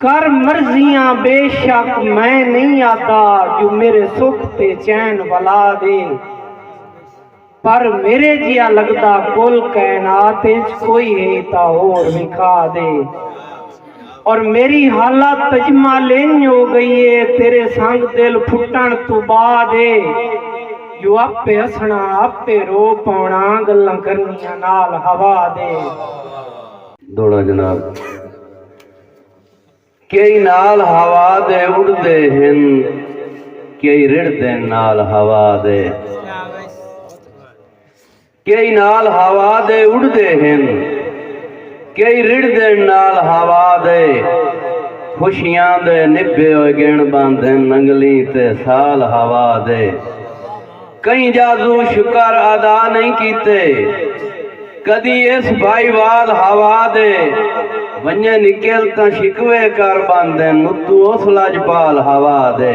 कर मर्जियां बेशक मैं नहीं आता, जो मेरे सुख ते चैन वला दे। पर मेरे जिया लगदा कुल कायनात कोई है ता और विखा दे। और मेरी हालत तजमा लेन हो गई है, तेरे संग दिल फुटन तू बाद जो आपे हसना आपे रो पाना, गल्लां करनियां नाल हवा दे। दौड़ा जनाब कई नाल हवा दे उड़दे हिन, कई रिड़दे नाल हवा दे। कई नाल हवा दे उड़दे हिन, कई रिड़दे नाल हवा दे। खुशियां दे निभे होए गिण बांधे, नंगली ते साल हवा दे। कई जादू शुकर अदा नहीं कीते, कदी इस भाईवाल हवा दे। वन्य निकल ता शिकवे कर बांधे, नुतू उस लजपाल हवा दे।